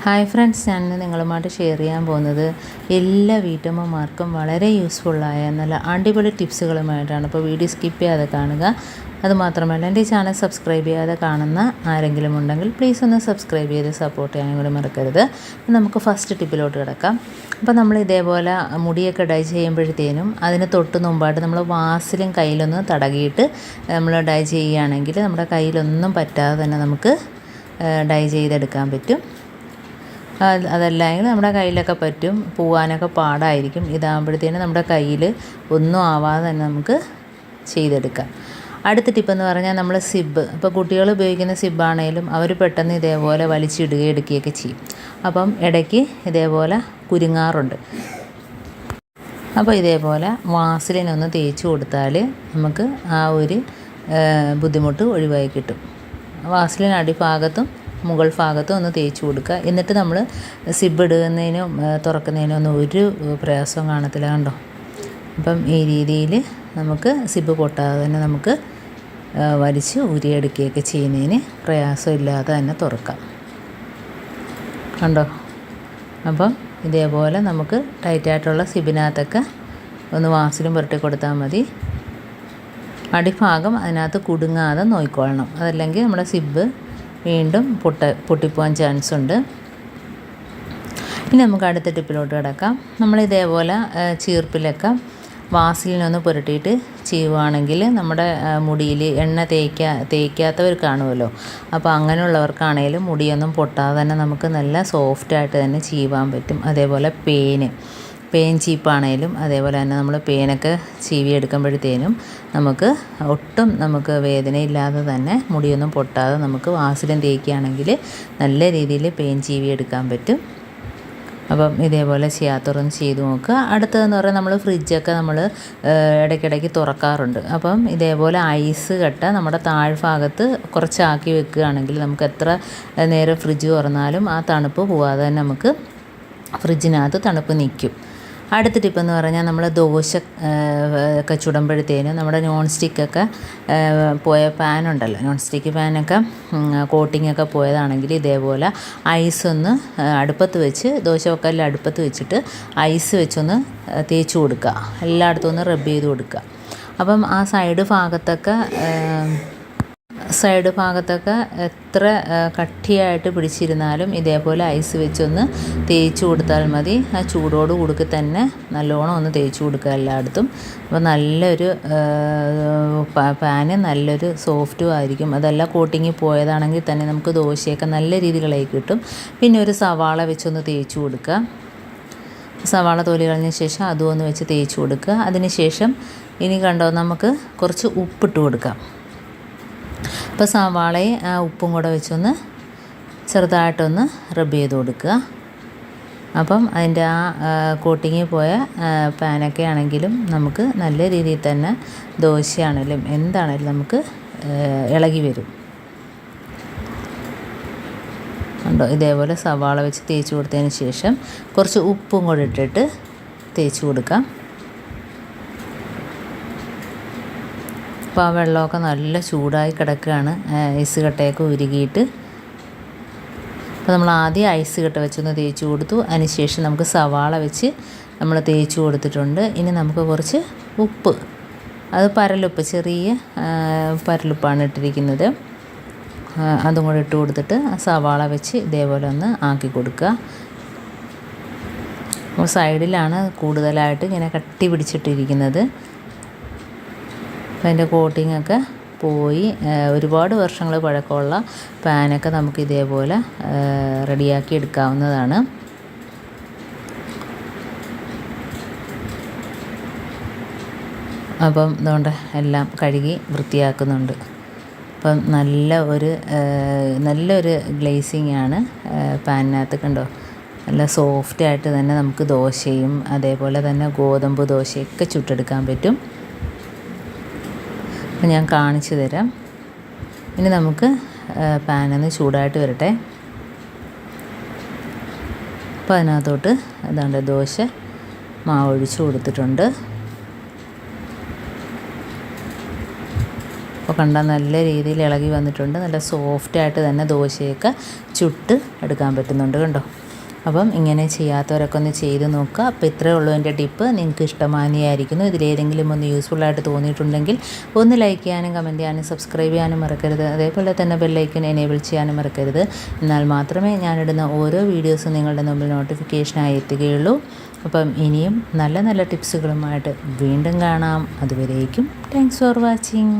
Hi friends, ഞാൻ നിങ്ങളുമായിട്ട് share ചെയ്യാൻ പോകുന്നത് എല്ലാ വീട്ടമ്മമാർക്കും വളരെ യൂസ്ഫുള്ളായ നല്ല അടിപൊളി ടിപ്സുകളുമായിട്ടാണ്. അപ്പോൾ വീഡിയോ സ്കിപ്പ് ചെയ്യാതെ കാണുക. അതുമാത്രമല്ല, എൻ്റെ ചാനൽ സബ്സ്ക്രൈബ് ചെയ്യാതെ കാണുന്ന ആരെങ്കിലും ഉണ്ടെങ്കിൽ പ്ലീസ് ഒന്ന് സബ്സ്ക്രൈബ് ചെയ്ത് സപ്പോർട്ട് ചെയ്യാനും കൂടി മറക്കരുത്. നമുക്ക് ഫസ്റ്റ് ടിപ്പിലോട്ട് കിടക്കാം. അപ്പോൾ നമ്മൾ ഇതേപോലെ മുടിയൊക്കെ ഡൈ ചെയ്യുമ്പോഴത്തേനും അതിന് തൊട്ട് മുമ്പായിട്ട് നമ്മൾ വാസിലും കയ്യിലൊന്ന് തടകിയിട്ട് നമ്മൾ ഡൈ ചെയ്യുകയാണെങ്കിൽ നമ്മുടെ കയ്യിലൊന്നും പറ്റാതെ തന്നെ നമുക്ക് ഡൈ ചെയ്തെടുക്കാൻ പറ്റും. അതല്ലെങ്കിൽ നമ്മുടെ കയ്യിലൊക്കെ പറ്റും, പോവാനൊക്കെ പാടായിരിക്കും. ഇതാകുമ്പോഴത്തേനും നമ്മുടെ കയ്യിൽ ഒന്നും ആവാതെ തന്നെ നമുക്ക് ചെയ്തെടുക്കാം. അടുത്ത ടിപ്പെന്ന് പറഞ്ഞാൽ നമ്മൾ സിബ്, ഇപ്പോൾ കുട്ടികൾ ഉപയോഗിക്കുന്ന സിബ്ബാണേലും അവർ പെട്ടെന്ന് ഇതേപോലെ വലിച്ചിടുകയും എടുക്കുകയൊക്കെ ചെയ്യും. അപ്പം ഇടയ്ക്ക് ഇതേപോലെ കുരുങ്ങാറുണ്ട്. അപ്പോൾ ഇതേപോലെ വാസലിനൊന്ന് തേച്ച് കൊടുത്താൽ നമുക്ക് ആ ഒരു ബുദ്ധിമുട്ട് ഒഴിവായി കിട്ടും. വാസലിൻ അടിഭാഗത്തും മുകൾ ഭാഗത്തും ഒന്ന് തേച്ച് കൊടുക്കുക. എന്നിട്ട് നമ്മൾ സിബ് ഇടുന്നതിനും തുറക്കുന്നതിനും ഒന്നും ഒരു പ്രയാസവും കാണത്തില്ല, കണ്ടോ. അപ്പം ഈ രീതിയിൽ നമുക്ക് സിബ് പൊട്ടാതെ തന്നെ നമുക്ക് വലിച്ച് ഊരിയെടുക്കുകയൊക്കെ ചെയ്യുന്നതിന് പ്രയാസമില്ലാതെ തന്നെ തുറക്കാം, കണ്ടോ. അപ്പം ഇതേപോലെ നമുക്ക് ടൈറ്റായിട്ടുള്ള സിബിനകത്തൊക്കെ ഒന്ന് വാസലും പുരട്ടി കൊടുത്താൽ മതി. അടിഭാഗം അതിനകത്ത് കുടുങ്ങാതെ നോക്കിക്കൊള്ളണം, അതല്ലെങ്കിൽ നമ്മുടെ സിബ് വീണ്ടും പൊട്ടിപ്പോകാൻ ചാൻസ് ഉണ്ട്. ഇനി നമുക്ക് അടുത്ത ടിപ്പിലോട്ട് കിടക്കാം. നമ്മളിതേപോലെ ചീർപ്പിലൊക്കെ വാസലിനൊന്ന് പുരട്ടിയിട്ട് ചെയ്യുവാണെങ്കിൽ നമ്മുടെ മുടിയിൽ എണ്ണ തേക്കാത്തവർ കാണുമല്ലോ. അപ്പോൾ അങ്ങനെയുള്ളവർക്കാണെങ്കിലും മുടിയൊന്നും പൊട്ടാതെ തന്നെ നമുക്ക് നല്ല സോഫ്റ്റായിട്ട് തന്നെ ചെയ്യുവാൻ പറ്റും. അതേപോലെ പേൻ ചീപ്പാണേലും അതേപോലെ തന്നെ നമ്മൾ പേനൊക്കെ ചീവിയെടുക്കുമ്പോഴത്തേനും നമുക്ക് വേദനയില്ലാതെ തന്നെ മുടിയൊന്നും പൊട്ടാതെ നമുക്ക് വാസലിൻ തേക്കുകയാണെങ്കിൽ നല്ല രീതിയിൽ പേൻ ചീവിയെടുക്കാൻ പറ്റും. അപ്പം ഇതേപോലെ ചെയ്യാത്തവരൊന്ന് ചെയ്ത് നോക്കുക. അടുത്തതെന്ന് പറഞ്ഞാൽ നമ്മൾ ഫ്രിഡ്ജൊക്കെ നമ്മൾ ഇടയ്ക്കിടയ്ക്ക് തുറക്കാറുണ്ട്. അപ്പം ഇതേപോലെ ഐസ് കട്ട നമ്മുടെ താഴ്ഭാഗത്ത് കുറച്ചാക്കി വെക്കുകയാണെങ്കിൽ നമുക്ക് എത്ര നേരം ഫ്രിഡ്ജ് തുറന്നാലും ആ തണുപ്പ് പോവാതെ തന്നെ നമുക്ക് ഫ്രിഡ്ജിനകത്ത് തണുപ്പ് നിൽക്കും. അടുത്ത ടിപ്പെന്ന് പറഞ്ഞാൽ നമ്മൾ ദോശ ഒക്കെ ചുടുമ്പോഴത്തേനും നമ്മുടെ നോൺ സ്റ്റിക്കൊക്കെ പോയ പാനുണ്ടല്ലോ, നോൺ സ്റ്റിക്ക് പാനൊക്കെ കോട്ടിങ്ങൊക്കെ പോയതാണെങ്കിൽ ഇതേപോലെ ഐസൊന്ന് അടുപ്പത്ത് വെച്ച് ദോശക്കല്ല് അടുപ്പത്ത് വെച്ചിട്ട് ഐസ് വെച്ചൊന്ന് തേച്ച് കൊടുക്കുക. എല്ലായിടത്തും ഒന്ന് റബ്ബ് ചെയ്ത് കൊടുക്കുക. അപ്പം ആ സൈഡ് ഭാഗത്തൊക്കെ എത്ര കട്ടിയായിട്ട് പിടിച്ചിരുന്നാലും ഇതേപോലെ ഐസ് വെച്ചൊന്ന് തേച്ച് കൊടുത്താൽ മതി. ആ ചൂടോട് കൂടി തന്നെ നല്ലോണം ഒന്ന് തേച്ച് കൊടുക്കുക എല്ലായിടത്തും. അപ്പോൾ നല്ലൊരു പാന് നല്ലൊരു സോഫ്റ്റും ആയിരിക്കും. അതെല്ലാം കോട്ടിങ്ങിൽ പോയതാണെങ്കിൽ തന്നെ നമുക്ക് ദോശയൊക്കെ നല്ല രീതികളായി കിട്ടും. പിന്നെ ഒരു സവാള വെച്ചൊന്ന് തേച്ച് കൊടുക്കുക. സവാള തൊലി കളഞ്ഞ ശേഷം അതും ഒന്ന് വെച്ച് തേച്ച് കൊടുക്കുക. അതിന് ശേഷം ഇനി കണ്ടോ, നമുക്ക് കുറച്ച് ഉപ്പിട്ട് കൊടുക്കാം. അപ്പോൾ സവാളയെ ആ ഉപ്പും കൂടെ വെച്ചൊന്ന് ചെറുതായിട്ടൊന്ന് റബ്ബ് ചെയ്ത് കൊടുക്കുക. അപ്പം അതിൻ്റെ ആ കോട്ടിങ്ങിൽ പോയ പാനൊക്കെ ആണെങ്കിലും നമുക്ക് നല്ല രീതിയിൽ തന്നെ ദോശയാണെങ്കിലും എന്താണെങ്കിലും നമുക്ക് ഇളകി വരും, ഉണ്ടോ. ഇതേപോലെ സവാള വെച്ച് തേച്ച് കൊടുത്തതിന് ശേഷം കുറച്ച് ഉപ്പും കൂടെ ഇട്ടിട്ട് തേച്ച് കൊടുക്കാം. അപ്പോൾ ആ വെള്ളമൊക്കെ നല്ല ചൂടായി കിടക്കുകയാണ്, ഐസ് കട്ടയൊക്കെ ഉരുകിയിട്ട്. അപ്പോൾ നമ്മൾ ആദ്യം ഐസ് കട്ട വെച്ചൊന്ന് തേച്ച് കൊടുത്തു. അതിനുശേഷം നമുക്ക് സവാള വെച്ച് നമ്മൾ തേച്ച് കൊടുത്തിട്ടുണ്ട്. ഇനി നമുക്ക് കുറച്ച് ഉപ്പ്, അത് പരലുപ്പ്, ചെറിയ പരലുപ്പാണ് ഇട്ടിരിക്കുന്നത്, അതും കൂടെ ഇട്ട് കൊടുത്തിട്ട് സവാള വെച്ച് ഇതേപോലെ ഒന്ന് ആക്കി കൊടുക്കുക. അപ്പോൾ സൈഡിലാണ് കൂടുതലായിട്ട് ഇങ്ങനെ കട്ടി പിടിച്ചിട്ടിരിക്കുന്നത്. അതിൻ്റെ കോട്ടിങ്ങൊക്കെ പോയി ഒരുപാട് വർഷങ്ങൾ പഴക്കമുള്ള പാനൊക്കെ നമുക്ക് ഇതേപോലെ റെഡിയാക്കി എടുക്കാവുന്നതാണ്. അപ്പം അതുകൊണ്ട് എല്ലാം കഴുകി വൃത്തിയാക്കുന്നുണ്ട്. അപ്പം നല്ലൊരു ഗ്ലേസിങ് ആണ് പാനിനകത്ത്, കണ്ടോ. നല്ല സോഫ്റ്റായിട്ട് തന്നെ നമുക്ക് ദോശയും അതേപോലെ തന്നെ ഗോതമ്പ് ദോശയൊക്കെ ചുട്ടെടുക്കാൻ പറ്റും. അപ്പോൾ ഞാൻ കാണിച്ചു തരാം. ഇനി നമുക്ക് പാനൊന്ന് ചൂടായിട്ട് വരട്ടെ. അപ്പോൾ അതിനകത്തോട്ട് ഏതാണ്ട് ദോശ മാവ് ഒഴിച്ച് കൊടുത്തിട്ടുണ്ട്. അപ്പോൾ കണ്ടാൽ നല്ല രീതിയിൽ ഇളകി വന്നിട്ടുണ്ട്. നല്ല സോഫ്റ്റായിട്ട് തന്നെ ദോശയൊക്കെ ചുട്ട് എടുക്കാൻ പറ്റുന്നുണ്ട് കണ്ടോ. അപ്പം ഇങ്ങനെ ചെയ്യാത്തവരൊക്കെ ഒന്ന് ചെയ്ത് നോക്കുക. അപ്പോൾ ഇത്രയേ ഉള്ളൂ എൻ്റെ ടിപ്പ്. നിങ്ങൾക്ക് ഇഷ്ടമാനിയായിരിക്കുന്നു. ഇതിലേതെങ്കിലും ഒന്ന് യൂസ്ഫുള്ളായിട്ട് തോന്നിയിട്ടുണ്ടെങ്കിൽ ഒന്ന് ലൈക്ക് ചെയ്യാനും കമൻറ്റ് ചെയ്യാനും സബ്സ്ക്രൈബ് ചെയ്യാനും മറക്കരുത്. അതേപോലെ തന്നെ ബെല്ലൈക്കൻ എനേബിൾ ചെയ്യാനും മറക്കരുത്. എന്നാൽ മാത്രമേ ഞാനിടുന്ന ഓരോ വീഡിയോസും നിങ്ങളുടെ മുമ്പിൽ നോട്ടിഫിക്കേഷനായി എത്തുകയുള്ളൂ. അപ്പം ഇനിയും നല്ല നല്ല ടിപ്സുകളുമായിട്ട് വീണ്ടും കാണാം. അതുവരേക്കും താങ്ക്സ് ഫോർ വാച്ചിങ്.